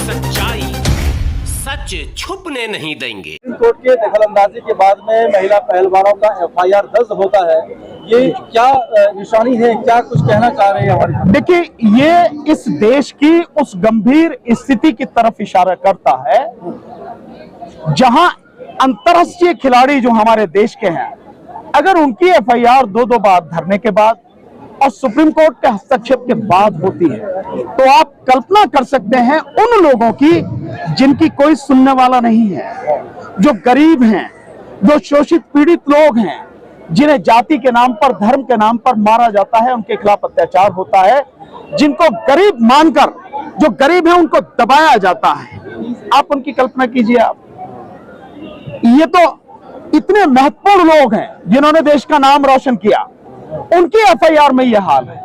सच्चाई सच छुपने नहीं देंगे। कोर्ट के दखलंदाजी के बाद में महिला पहलवानों का एफआईआर दर्ज होता है, ये क्या निशानी है, क्या कुछ कहना चाह रहे हैं हमारे? देखिए, ये इस देश की उस गंभीर स्थिति की तरफ इशारा करता है जहां अंतरराष्ट्रीय खिलाड़ी जो हमारे देश के हैं, अगर उनकी एफआईआर दो बार धरने के बाद और सुप्रीम कोर्ट के हस्तक्षेप के बाद होती है, तो आप कल्पना कर सकते हैं उन लोगों की जिनकी कोई सुनने वाला नहीं है, जो गरीब हैं, जो शोषित पीड़ित लोग हैं, जिन्हें जाति के नाम पर, धर्म के नाम पर मारा जाता है, उनके खिलाफ अत्याचार होता है, जिनको गरीब मानकर, जो गरीब है उनको दबाया जाता है। आप उनकी कल्पना कीजिए। आप ये तो इतने महत्वपूर्ण लोग हैं जिन्होंने देश का नाम रोशन किया, उनकी एफआईआर में यह हाल है।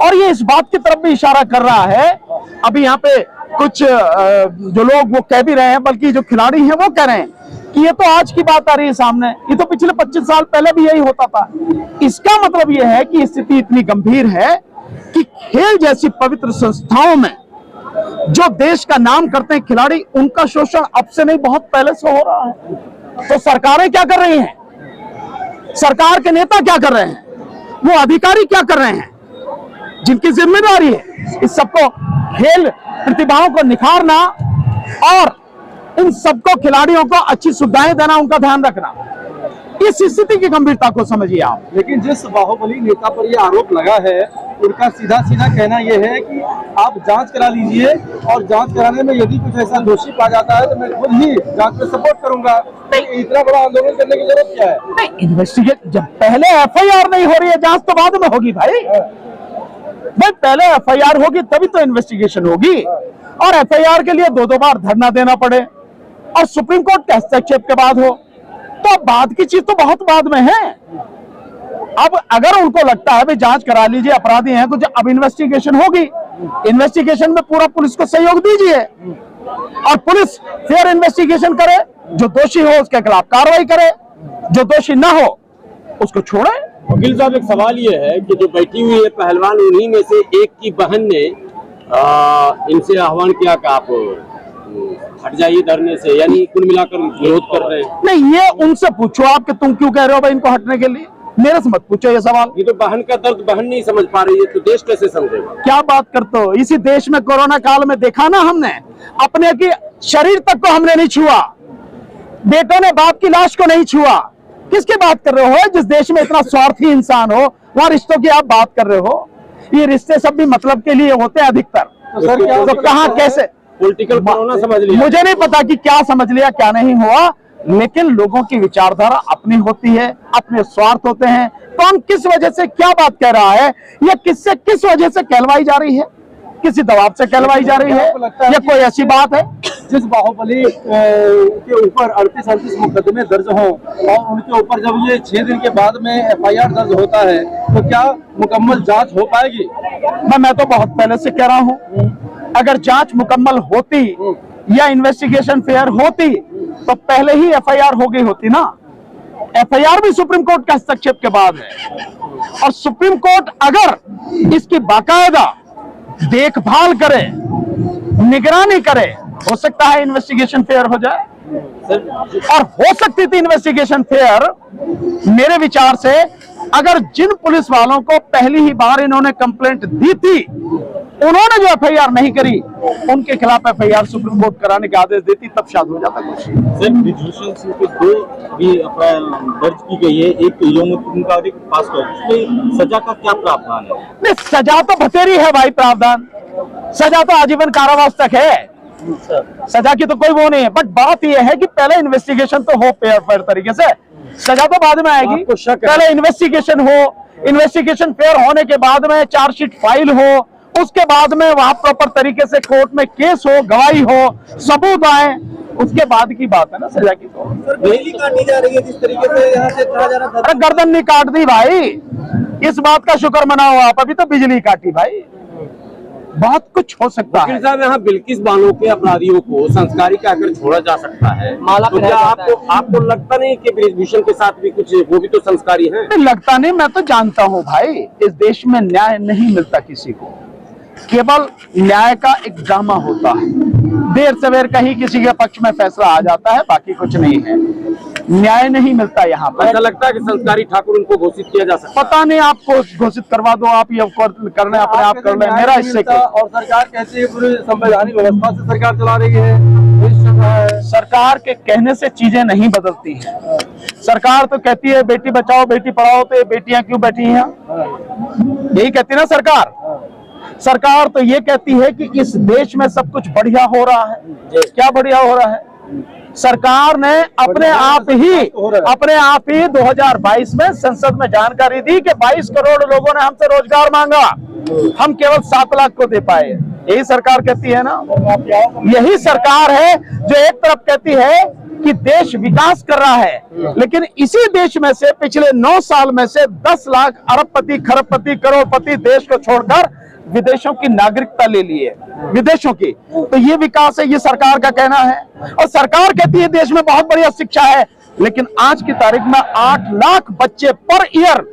और ये इस बात की तरफ भी इशारा कर रहा है, अभी यहाँ पे कुछ जो लोग वो कह भी रहे हैं, बल्कि जो खिलाड़ी हैं वो कह रहे हैं कि ये तो आज की बात आ रही है सामने, ये तो पिछले 25 साल पहले भी यही होता था। इसका मतलब यह है कि स्थिति इतनी गंभीर है कि खेल जैसी पवित्र संस्थाओं में जो देश का नाम करते हैं खिलाड़ी, उनका शोषण अब से नहीं, बहुत पहले से हो रहा है। तो सरकारें क्या कर रही हैं, सरकार के नेता क्या कर रहे हैं, वो अधिकारी क्या कर रहे हैं, जिनकी जिम्मेदारी है इस सबको, खेल प्रतिभाओं को निखारना और इन सबको, खिलाड़ियों को अच्छी सुविधाएं देना, उनका ध्यान रखना। इस स्थिति की गंभीरता को समझिए आप। लेकिन जिस बाहुबली नेता पर यह आरोप लगा है, उनका सीधा कहना यह है कि आप जांच करा लीजिए और जांच कराने में यदि कुछ ऐसा दोषी पाया जाता है तो मैं खुद ही जांच में सपोर्ट करूंगा। इतना बड़ा आंदोलन करने की जरूरत क्या है? नहीं, इन्वेस्टिगेट जब पहले एफआईआर नहीं हो रही है, जांच तो बाद में होगी भाई। भाई पहले एफआईआर होगी तभी तो इन्वेस्टिगेशन होगी, और एफआईआर के लिए दो बार धरना देना पड़े और सुप्रीम कोर्ट के हस्तक्षेप के बाद हो, तो अब बाद की चीज तो बहुत बाद में है। अब अगर उनको लगता है भाई जांच करा लीजिए, अपराधी हैं कुछ, अब इन्वेस्टिगेशन होगी, इन्वेस्टिगेशन में पूरा पुलिस को सहयोग दीजिए और पुलिस फेयर इन्वेस्टिगेशन करे, जो दोषी हो उसके खिलाफ कार्रवाई करे, जो दोषी ना हो उसको छोड़े। वकील साहब, एक सवाल ये है कि जो बैठी हुई है पहलवान, उन्हीं में से एक की बहन ने इनसे आह्वान किया कि आप हट जाइए धरने से, यानी कुल मिलाकर विरोध कर रहे हैं। नहीं, ये उनसे पूछो आप कि तुम क्यों कह रहे हो भाई इनको हटने के लिए, मेरे से मत पूछो ये सवाल। ये तो बहन का दर्द बहन नहीं समझ पा रही है, तो देश कैसे समझेगा? क्या बात करते हो, इसी देश में कोरोना काल में देखा ना हमने, अपने की शरीर तक को हमने नहीं छुआ, बेटों ने बाप की लाश को नहीं छुआ। किसकी बात कर रहे हो? जिस देश में इतना स्वार्थी इंसान हो वहां रिश्तों की आप बात कर रहे हो। ये रिश्ते सब भी मतलब के लिए होते हैं अधिकतर, तो कहाँ कैसे पॉलिटिकल कोरोना समझ लिया? मुझे नहीं पता कि क्या समझ लिया क्या नहीं हुआ, लेकिन लोगों की विचारधारा अपनी होती है, अपने स्वार्थ होते हैं। कौन किस वजह से क्या बात कह रहा है, या किससे किस वजह से कहलवाई जा रही है, किसी दबाव से कहलवाई जा रही है, या कोई ऐसी बात है? जिस बाहुबली के ऊपर 38 मुकदमे दर्ज हो और उनके ऊपर जब ये 6 दिन के बाद में एफआईआर दर्ज होता है, तो क्या मुकम्मल जांच हो पाएगी? मैं तो बहुत पहले से कह रहा हूं, अगर जांच मुकम्मल होती या इन्वेस्टिगेशन फेयर होती तो पहले ही एफआईआर हो गई होती ना। एफआईआर भी सुप्रीम कोर्ट के हस्तक्षेप के बाद है, और सुप्रीम कोर्ट अगर इसकी बाकायदा देखभाल करे, निगरानी करे, हो सकता है इन्वेस्टिगेशन फेयर हो जाए। और हो सकती थी इन्वेस्टिगेशन फेयर मेरे विचार से, अगर जिन पुलिस वालों को पहली ही बार इन्होंने कंप्लेंट दी थी, उन्होंने जो एफआईआर नहीं करी, उनके खिलाफ एफआईआर सुप्रीम कोर्ट कराने के आदेश देती, तब शायद हो जाता कुछ। सर, ब्रिजभूषण सिंह पे 2 भी दर्ज की गई है, एक यौन का अधिक पास कर, उसमें सजा का क्या प्रावधान है? नहीं, सजा तो बतेरी है भाई, प्रावधान सजा तो आजीवन कारावास तक है, सजा की तो कोई वो नहीं है। बट बात यह है कि पहले इन्वेस्टिगेशन तो हो फेयर तरीके से, सजा तो बाद में आएगी। पहले इन्वेस्टिगेशन हो, इन्वेस्टिगेशन फेयर होने के बाद में चार्जशीट फाइल हो, उसके बाद में वहां प्रॉपर तरीके से कोर्ट में केस हो, गवाही हो, सबूत आए, उसके बाद की बात है ना सजा की। तो बिजली काटी जा रही है जिस तरीके से यहाँ से कहा जा रहा था। अरे गर्दन नहीं काट दी भाई, इस बात का शुक्र मनाओ आप, अभी तो बिजली काटी भाई। बहुत कुछ हो सकता है। साहब, यहाँ बिल्किस बानो के अपराधियों को संस्कारिक आकर छोड़ा जा सकता है, तो क्या आपको लगता नहीं कि ब्रिजभूषण के साथ भी कुछ, वो भी तो संस्कारी हैं? लगता नहीं, मैं तो जानता हूँ भाई, इस देश में न्याय नहीं मिलता किसी को, केवल न्याय का एक ड्रामा होता है। देर सवेर कहीं किसी के पक्ष में फैसला आ जाता है, बाकी कुछ नहीं है। न्याय नहीं मिलता यहाँ पर। ऐसा लगता है कि संस्कारी ठाकुर उनको घोषित किया जा सकता पता नहीं, आपको घोषित करवा दो, आप ये करने अपने आप कर लें, मेरा इससे क्या। और सरकार कहती है पूरी संवैधानिक व्यवस्था से सरकार चला रही है, सरकार के कहने से चीजें नहीं बदलती हैं। सरकार तो कहती है बेटी बचाओ बेटी पढ़ाओ, तो ये बेटियां क्यों बैठी हैं? यही कहती है ना सरकार। सरकार तो ये कहती है कि इस देश में सब कुछ बढ़िया हो रहा है। क्या बढ़िया हो रहा है? सरकार ने अपने आप ही 2022 में संसद में जानकारी दी कि 22 करोड़ लोगों ने हमसे रोजगार मांगा, हम केवल 7 लाख को दे पाए। यही सरकार कहती है ना। यही सरकार है जो एक तरफ कहती है कि देश विकास कर रहा है, लेकिन इसी देश में से पिछले 9 साल में से 10 लाख अरबपति, खरबपति, करोड़पति देश को छोड़कर विदेशों की नागरिकता ले ली है, विदेशों की। तो ये विकास है, ये सरकार का कहना है। और सरकार कहती है देश में बहुत बढ़िया शिक्षा है, लेकिन आज की तारीख में 8 लाख बच्चे पर ईयर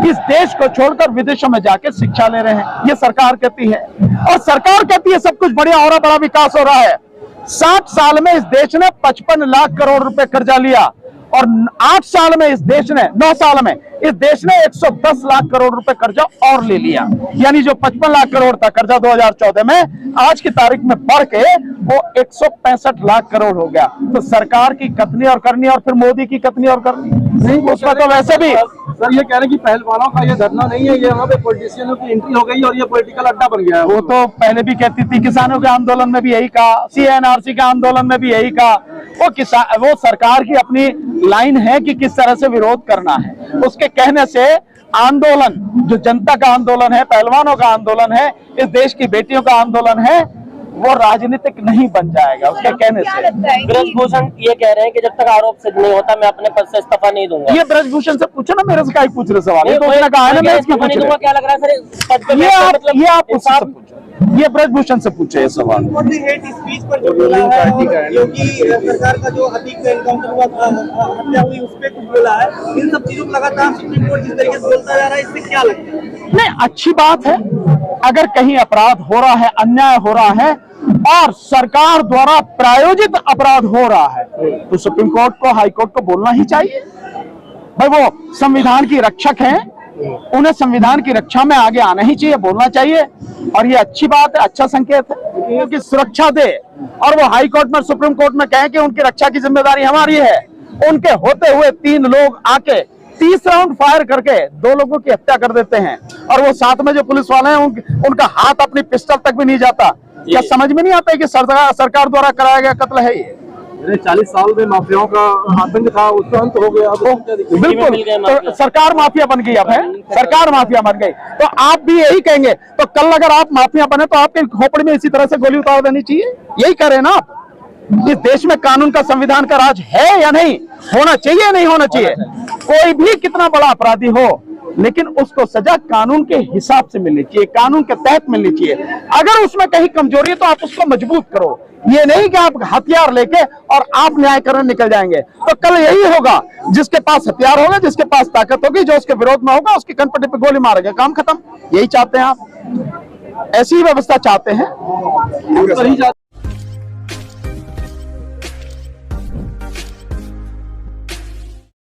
इस देश को छोड़कर विदेशों में जाके शिक्षा ले रहे हैं। ये सरकार कहती है। और सरकार कहती है सब कुछ बढ़िया हो रहा, बड़ा विकास हो रहा है। 60 साल में इस देश ने 55 लाख करोड़ रुपए कर्जा लिया, और 8 साल में इस देश ने 9 साल में इस देश ने 110 लाख करोड़ रुपए कर्जा और ले लिया। यानी जो 55 लाख करोड़ था कर्जा 2014 में, आज की तारीख में बढ़ के वो 165 लाख करोड़ हो गया। तो सरकार की कथनी और करनी, और फिर मोदी की कथनी और करनी नहीं, उसमें तो वैसे भी सर ये कह रहे हैं कि पहलवानों का ये धरना नहीं है, ये वहाँ पे पॉलिटिशियनों की एंट्री हो गई और ये पॉलिटिकल अड्डा बन गया है। वो तो पहले भी कहती थी, किसानों के आंदोलन में भी यही कहा, CNRC के आंदोलन में भी यही कहा। वो सरकार की अपनी लाइन है कि किस तरह से विरोध करना है। उसके कहने से आंदोलन, जो जनता का आंदोलन है, पहलवानों का आंदोलन है, इस देश की बेटियों का आंदोलन है, वो राजनीतिक नहीं बन जाएगा उसके कहने से। ब्रजभूषण ये कह रहे हैं कि जब तक आरोप सिद्ध नहीं होता मैं अपने पद से इस्तीफा नहीं दूंगा। ये ब्रजभूषण से पूछो ना, मेरे से क्या पूछ रहे सवाल? ये तो उसने कहा है ना, मैं इसके पूछ रहा। क्या लग रहा है सर पद पे? ये आप उससे पूछो, ये ब्रजभूषण से पूछे ये सवाल। स्पीच पर जो बोला है, क्योंकि सरकार का जो अतीक का एनकाउंटर हुआ, हत्या हुई, उस पर कुछ बोला है। इन सब चीजों को लगातार सुप्रीम कोर्ट जिस तरीके से बोलता जा रहा है, इससे क्या लगता है? नहीं, अच्छी बात है। अगर कहीं अपराध हो रहा है, अन्याय हो रहा है और सरकार द्वारा प्रायोजित अपराध हो रहा है, तो सुप्रीम कोर्ट को, हाई कोर्ट को बोलना ही चाहिए। भाई वो संविधान की रक्षक हैं, उन्हें संविधान की रक्षा में आगे आना ही चाहिए, बोलना चाहिए। और ये अच्छी बात है, अच्छा संकेत है, क्योंकि सुरक्षा दे और वो हाई कोर्ट में, सुप्रीम कोर्ट में कहें कि उनकी रक्षा की जिम्मेदारी हमारी है। उनके होते हुए 3 लोग आके 30 राउंड फायर करके 2 लोगों की हत्या कर देते हैं, और वो साथ में जो पुलिस वाले हैं उनका हाथ अपनी पिस्टल तक भी नहीं जाता। क्या समझ में नहीं आता है कि सरकार द्वारा कराया गया कत्ल है ये? 40 साल में माफियाओं का आतंक था, उसका अंत हो गया। बिल्कुल, तो सरकार माफिया बन गई। अब है सरकार माफिया बन गई, तो आप भी यही कहेंगे। तो कल अगर आप माफिया बने तो आपके खोपड़ी में इसी तरह से गोली उतार देनी चाहिए। यही करें ना आप। इस देश में कानून का, संविधान का राज है या नहीं? होना चाहिए या नहीं होना चाहिए? कोई भी कितना बड़ा अपराधी हो, लेकिन उसको सजा कानून के हिसाब से मिलनी चाहिए, कानून के तहत मिलनी चाहिए। अगर उसमें कहीं कमजोरी है तो आप उसको मजबूत करो। ये नहीं कि आप हथियार लेके और आप न्याय करने निकल जाएंगे। तो कल यही होगा, जिसके पास हथियार होगा, जिसके पास ताकत होगी, जो उसके विरोध में होगा, उसकी कनपट्टी पे गोली मारेंगे, काम खत्म। यही चाहते हैं आप, ऐसी व्यवस्था चाहते हैं।